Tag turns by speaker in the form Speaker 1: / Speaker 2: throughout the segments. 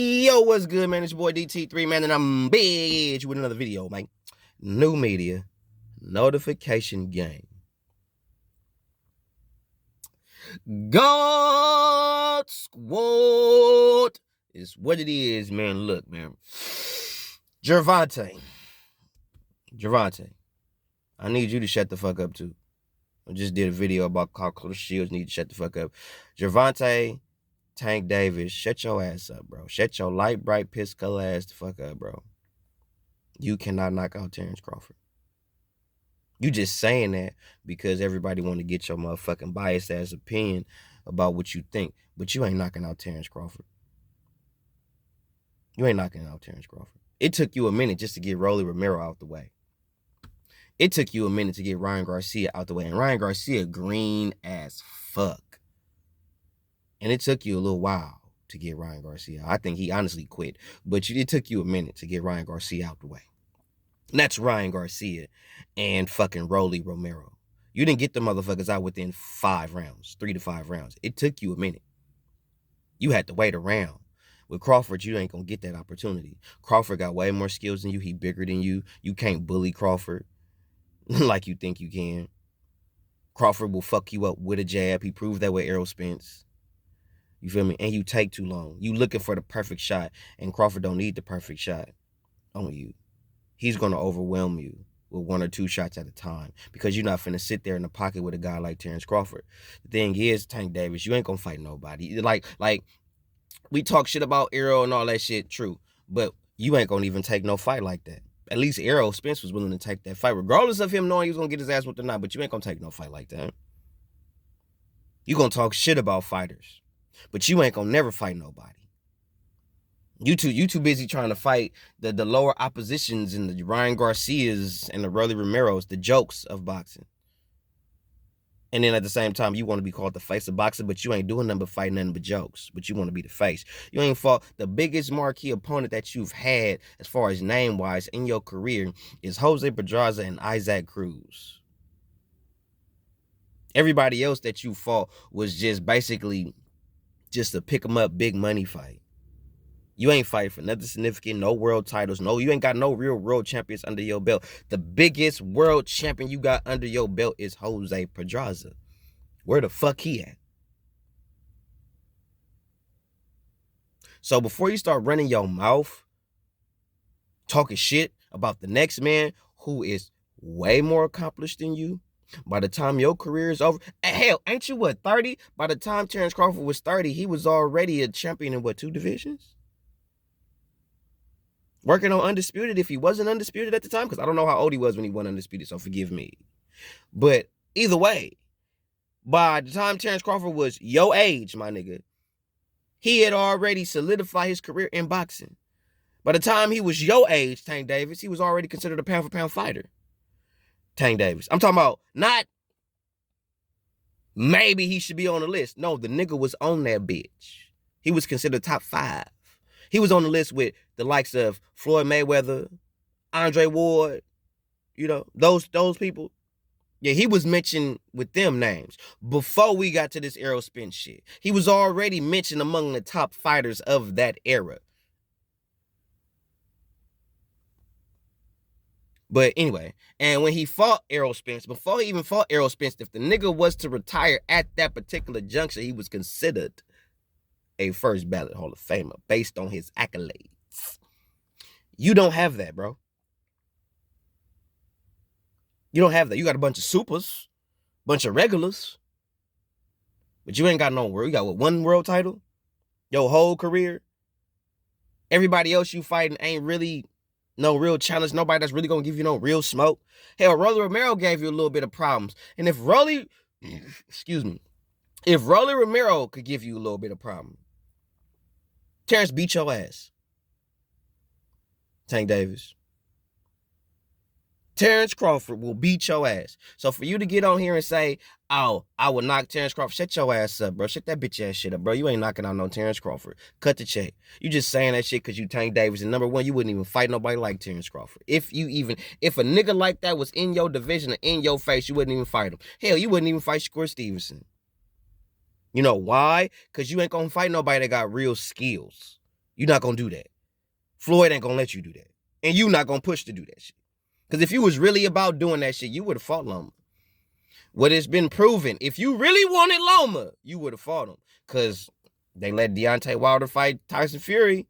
Speaker 1: Yo, what's good, man? It's your boy DT3, man, and I'm bitch with another video, man. New media, notification game. God Squad is what it is, man. Look, man. Gervonta, I need you to shut the fuck up, too. I just did a video about how Clout Shields need to shut the fuck up. Gervonta, Tank Davis, shut your ass up, bro. Shut your light, bright, piss color ass the fuck up, bro. You cannot knock out Terrence Crawford. You just saying that because everybody want to get your motherfucking biased ass opinion about what you think. But you ain't knocking out Terrence Crawford. You ain't knocking out Terrence Crawford. It took you a minute just to get Rolly Romero out the way. It took you a minute to get Ryan Garcia out the way. And Ryan Garcia green as fuck. And it took you a little while to get Ryan Garcia. I think he honestly quit. But it took you a minute to get Ryan Garcia out the way. And that's Ryan Garcia and fucking Rolly Romero. You didn't get the motherfuckers out within 5 rounds, 3 to 5 rounds. It took you a minute. You had to wait around. With Crawford, you ain't gonna get that opportunity. Crawford got way more skills than you. He bigger than you. You can't bully Crawford like you think you can. Crawford will fuck you up with a jab. He proved that with Spence. You feel me? And you take too long. You looking for the perfect shot, and Crawford don't need the perfect shot on you. He's going to overwhelm you with 1 or 2 shots at a time because you're not finna sit there in the pocket with a guy like Terrence Crawford. The thing is, Tank Davis, you ain't going to fight nobody. Like we talk shit about Arrow and all that shit, true, but you ain't going to even take no fight like that. At least Spence was willing to take that fight, regardless of him knowing he was going to get his ass whooped or not, but you ain't going to take no fight like that. You going to talk shit about fighters, but you ain't going to never fight nobody. You too busy trying to fight the lower oppositions and the Ryan Garcias and the Rolly Romeros, the jokes of boxing. And then at the same time, you want to be called the face of boxing, but you ain't doing nothing but fighting nothing but jokes. But you want to be the face. You ain't fought. The biggest marquee opponent that you've had, as far as name-wise, in your career is Jose Pedraza and Isaac Cruz. Everybody else that you fought was just basically just a pick-em-up big money fight. You ain't fighting for nothing significant, no world titles. No, you ain't got no real world champions under your belt. The biggest world champion you got under your belt is Jose Pedraza. Where the fuck he at? So before you start running your mouth, talking shit about the next man who is way more accomplished than you, by the time your career is over, hell, ain't you what, 30? By the time Terrence Crawford was 30, he was already a champion in what, 2 divisions? Working on Undisputed if he wasn't Undisputed at the time, because I don't know how old he was when he won Undisputed, so forgive me. But either way, by the time Terrence Crawford was your age, my nigga, he had already solidified his career in boxing. By the time he was your age, Tank Davis, he was already considered a pound-for-pound fighter. Tank Davis. I'm talking about not maybe he should be on the list. No, the nigga was on that bitch. He was considered top 5. He was on the list with the likes of Floyd Mayweather, Andre Ward, you know, those people. Yeah, he was mentioned with them names before we got to this Spence shit. He was already mentioned among the top fighters of that era. But anyway, and when he fought Spence, before he even fought Spence, if the nigga was to retire at that particular juncture, he was considered a first ballot Hall of Famer based on his accolades. You don't have that, bro. You don't have that. You got a bunch of supers, bunch of regulars, but you ain't got no world. You got what, 1 world title? Your whole career? Everybody else you fighting ain't really no real challenge. Nobody that's really gonna give you no real smoke. Hell, Rolly Romero gave you a little bit of problems. And if Rolly Romero could give you a little bit of problem, Terrence beat your ass. Tank Davis. Terrence Crawford will beat your ass. So for you to get on here and say, oh, I will knock Terrence Crawford, shut your ass up, bro. Shut that bitch ass shit up, bro. You ain't knocking out no Terrence Crawford. Cut the check. You just saying that shit because you Tank Davis. And number 1, you wouldn't even fight nobody like Terrence Crawford. If a nigga like that was in your division or in your face, you wouldn't even fight him. Hell, you wouldn't even fight Shakur Stevenson. You know why? Because you ain't gonna fight nobody that got real skills. You're not going to do that. Floyd ain't going to let you do that. And you not going to push to do that shit. Because if you was really about doing that shit, you would have fought Loma. What has been proven, if you really wanted Loma, you would have fought him. Because they let Deontay Wilder fight Tyson Fury.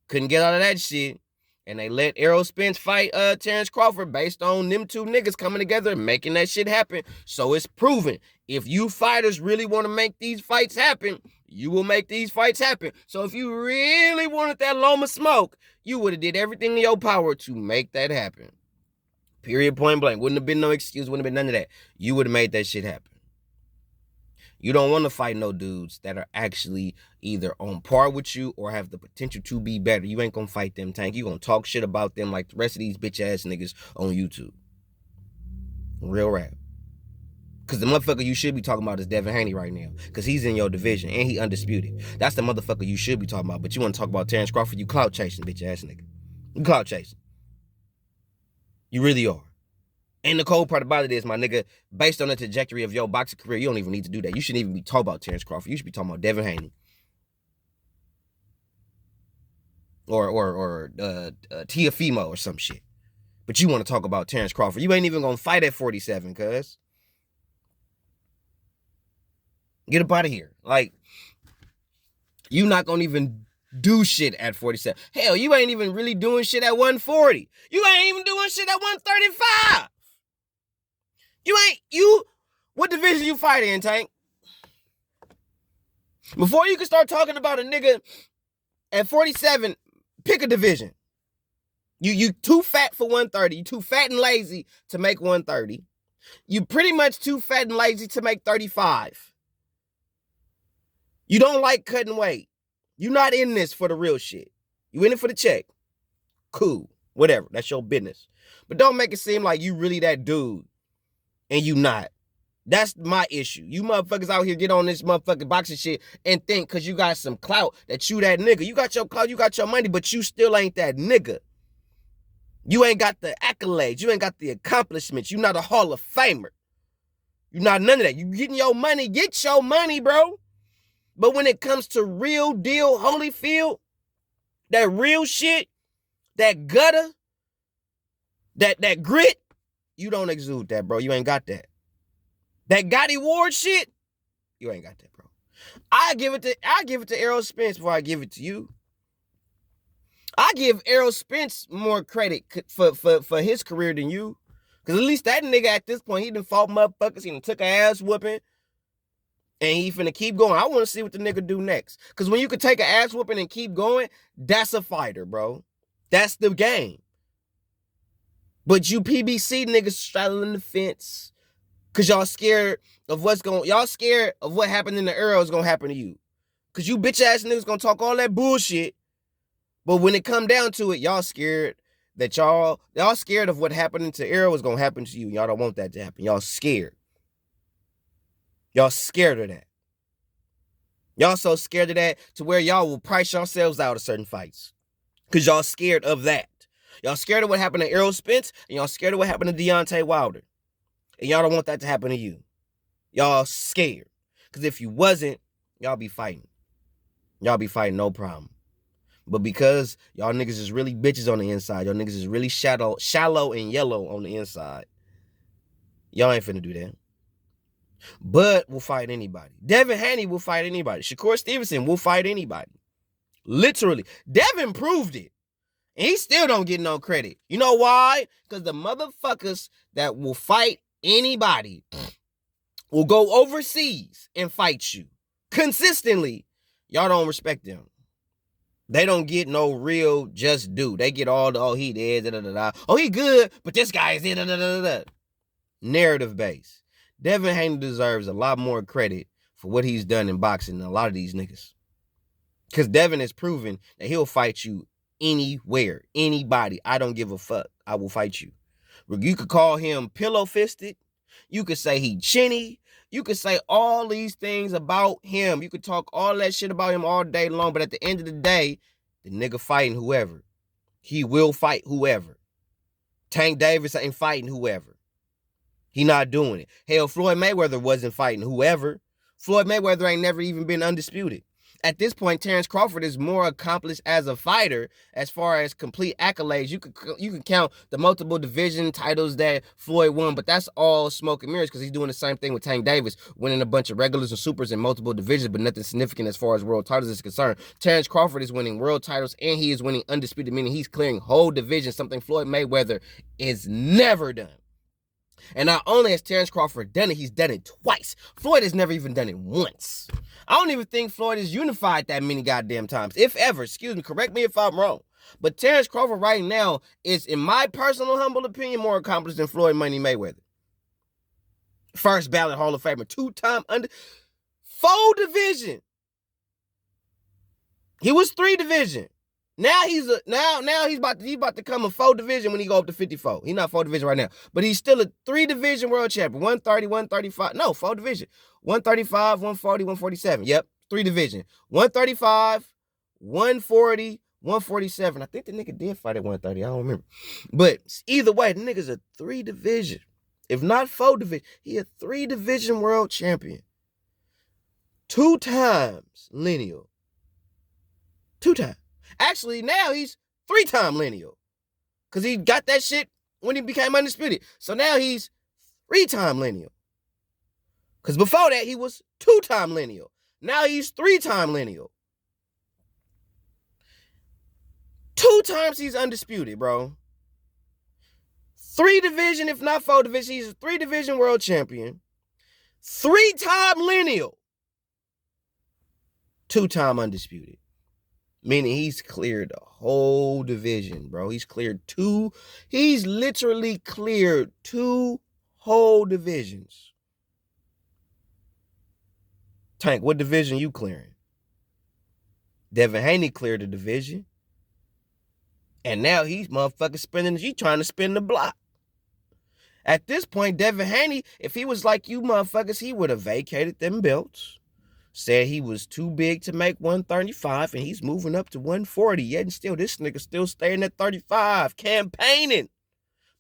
Speaker 1: Couldn't get out of that shit. And they let Errol Spence fight Terrence Crawford based on them two niggas coming together and making that shit happen. So it's proven. If you fighters really want to make these fights happen, you will make these fights happen. So if you really wanted that Loma smoke, you would have did everything in your power to make that happen. Period, point blank. Wouldn't have been no excuse. Wouldn't have been none of that. You would have made that shit happen. You don't want to fight no dudes that are actually either on par with you or have the potential to be better. You ain't going to fight them, Tank. You going to talk shit about them like the rest of these bitch-ass niggas on YouTube. Real rap. Because the motherfucker you should be talking about is Devin Haney right now. Because he's in your division and he undisputed. That's the motherfucker you should be talking about. But you want to talk about Terrence Crawford, you clout chasing, bitch-ass nigga. You clout chasing. You really are. And the cold part about it is, my nigga, based on the trajectory of your boxing career, you don't even need to do that. You shouldn't even be talking about Terrence Crawford. You should be talking about Devin Haney. Or Tiafimo or some shit. But you want to talk about Terrence Crawford. You ain't even going to fight at 47, cuz. Get up out of here. Like, you not going to even do shit at 47. Hell, you ain't even really doing shit at 140. You ain't even doing shit at 135. What division you fight in, Tank? Before you can start talking about a nigga at 47, pick a division. You too fat for 130. You too fat and lazy to make 130. You pretty much too fat and lazy to make 35. You don't like cutting weight. You're not in this for the real shit. You in it for the check. Cool. Whatever. That's your business. But don't make it seem like you really that dude. And you not. That's my issue. You motherfuckers out here get on this motherfucking boxing shit and think because you got some clout that you that nigga. You got your clout, you got your money, but you still ain't that nigga. You ain't got the accolades. You ain't got the accomplishments. You not a Hall of Famer. You not none of that. You getting your money, get your money, bro. But when it comes to real deal Holyfield, that real shit, that gutter, that grit, you don't exude that, bro. You ain't got that. That Gotti Ward shit, you ain't got that, bro. I give it to Errol Spence before I give it to you. I give Errol Spence more credit for his career than you. Because at least that nigga at this point, he done fought motherfuckers, he done took an ass whooping, and he finna keep going. I want to see what the nigga do next. Because when you can take an ass whooping and keep going, that's a fighter, bro. That's the game. But you PBC niggas straddling the fence because y'all scared of y'all scared of what happened in the era is going to happen to you. Because you bitch ass niggas going to talk all that bullshit. But when it come down to it, y'all scared that y'all scared of what happened to era was going to happen to you. Y'all don't want that to happen. Y'all scared. Y'all scared of that. Y'all so scared of that to where y'all will price yourselves out of certain fights. Because y'all scared of that. Y'all scared of what happened to Errol Spence, and y'all scared of what happened to Deontay Wilder. And y'all don't want that to happen to you. Y'all scared. Because if you wasn't, y'all be fighting. Y'all be fighting no problem. But because y'all niggas is really bitches on the inside, y'all niggas is really shallow and yellow on the inside, y'all ain't finna do that. Bud will fight anybody. Devin Haney will fight anybody. Shakur Stevenson will fight anybody. Literally. Devin proved it. And he still don't get no credit. You know why? Because the motherfuckers that will fight anybody will go overseas and fight you. Consistently. Y'all don't respect them. They don't get no real just due. They get all the, oh, he did, da-da-da-da. Oh, he good, but this guy is da-da-da-da-da. Narrative based. Devin Haney deserves a lot more credit for what he's done in boxing than a lot of these niggas. Because Devin has proven that he'll fight you anywhere, anybody. I don't give a fuck. I will fight you. You could call him pillow-fisted. You could say he chinny. You could say all these things about him. You could talk all that shit about him all day long. But at the end of the day, the nigga fighting whoever. He will fight whoever. Tank Davis ain't fighting whoever. He not doing it. Hell, Floyd Mayweather wasn't fighting whoever. Floyd Mayweather ain't never even been undisputed. At this point, Terrence Crawford is more accomplished as a fighter as far as complete accolades. You can count the multiple division titles that Floyd won, but that's all smoke and mirrors because he's doing the same thing with Tank Davis, winning a bunch of regulars and supers in multiple divisions, but nothing significant as far as world titles is concerned. Terrence Crawford is winning world titles and he is winning undisputed, meaning he's clearing whole divisions, something Floyd Mayweather is never done. And not only has Terrence Crawford done it, he's done it twice. Floyd has never even done it once. I don't even think Floyd is unified that many goddamn times, if ever. Excuse me, correct me if I'm wrong. But Terrence Crawford right now is, in my personal humble opinion, more accomplished than Floyd Money Mayweather. First ballot Hall of Famer, 2-time under 4 division. He was 3 division. Now he's about to come a 4 division when he go up to 54. He's not 4 division right now, but he's still a 3 division world champion. 130, 135. No, 4 division. 135, 140, 147. Yep, 3 division. 135, 140, 147. I think the nigga did fight at 130. I don't remember. But either way, the nigga's a 3 division. If not 4 division, he a 3 division world champion. 2 times lineal. 2 times. Actually, now he's 3-time lineal. Because he got that shit when he became undisputed. So now he's 3-time lineal. Because before that, he was 2-time lineal. Now he's 3-time lineal. 2 times he's undisputed, bro. 3 division, if not 4 division. He's a 3 division world champion. 3-time lineal. 2-time undisputed. Meaning he's cleared the whole division, bro. He's literally cleared 2 whole divisions. Tank, what division you clearing? Devin Haney cleared the division. And now he's motherfucking he's trying to spin the block. At this point, Devin Haney, if he was like you motherfuckers, he would have vacated them belts. Said he was too big to make 135, and he's moving up to 140. Yet and still, this nigga still staying at 35, campaigning.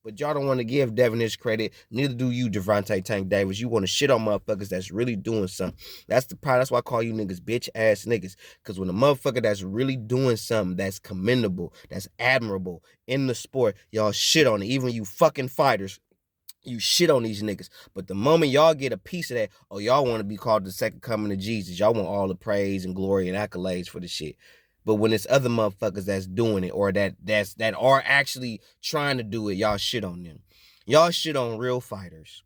Speaker 1: But y'all don't want to give Devin his credit. Neither do you, Gervonta Tank Davis. You want to shit on motherfuckers that's really doing something. That's the problem. That's why I call you niggas bitch-ass niggas. Because when a motherfucker that's really doing something that's commendable, that's admirable in the sport, y'all shit on it. Even you fucking fighters, you shit on these niggas. But the moment y'all get a piece of that, oh, y'all want to be called the second coming of Jesus. Y'all want all the praise and glory and accolades for the shit. But when it's other motherfuckers that's doing it or that are actually trying to do it, y'all shit on them. Y'all shit on real fighters.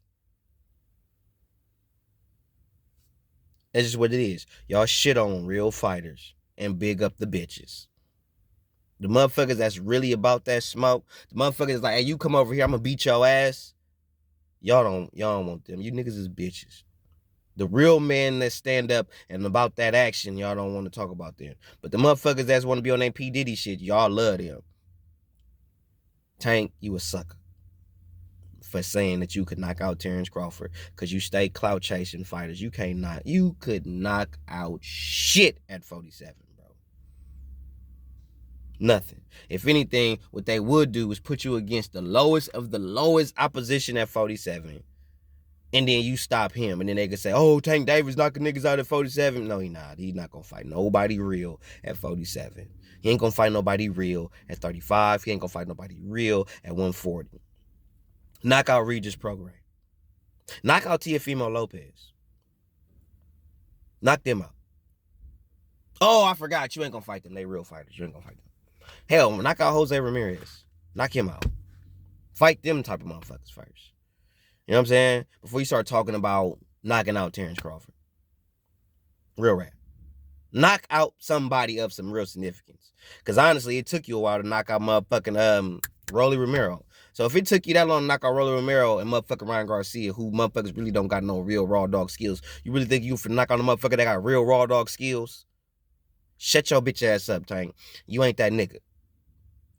Speaker 1: That's just what it is. Y'all shit on real fighters and big up the bitches. The motherfuckers that's really about that smoke, the motherfuckers like, hey, you come over here, I'm gonna beat your ass. Y'all don't want them. You niggas is bitches. The real men that stand up and about that action, y'all don't want to talk about them. But the motherfuckers that want to be on that P. Diddy shit, y'all love them. Tank, you a sucker for saying that you could knock out Terrence Crawford because you stay clout chasing fighters. You could knock out shit at 47, bro. Nothing. If anything, what they would do is put you against the lowest of the lowest opposition at 47. And then you stop him, and then they can say, oh, Tank Davis knocking niggas out at 47. No, he not. He's not going to fight nobody real at 47. He ain't going to fight nobody real at 35. He ain't going to fight nobody real at 140. Knock out Regis Program. Knock out Teofimo Lopez. Knock them out. Oh, I forgot. You ain't going to fight them. They real fighters. You ain't going to fight them. Hell, knock out Jose Ramirez. Knock him out. Fight them type of motherfuckers first. You know what I'm saying? Before you start talking about knocking out Terrence Crawford. Real rap. Knock out somebody of some real significance. Because honestly, it took you a while to knock out motherfucking Rolly Romero. So if it took you that long to knock out Rolly Romero and motherfucking Ryan Garcia, who motherfuckers really don't got no real raw dog skills, you really think you for knock out a motherfucker that got real raw dog skills? Shut your bitch ass up, Tank. You ain't that nigga.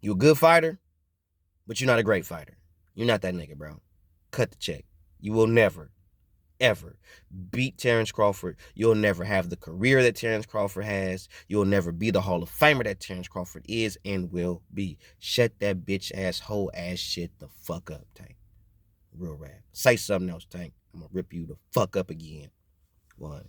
Speaker 1: You a good fighter, but you're not a great fighter. You're not that nigga, bro. Cut the check. You will never, ever beat Terrence Crawford. You'll never have the career that Terrence Crawford has. You'll never be the Hall of Famer that Terrence Crawford is and will be. Shut that bitch ass, whole ass shit the fuck up, Tank. Real rap. Say something else, Tank. I'm gonna rip you the fuck up again. 1.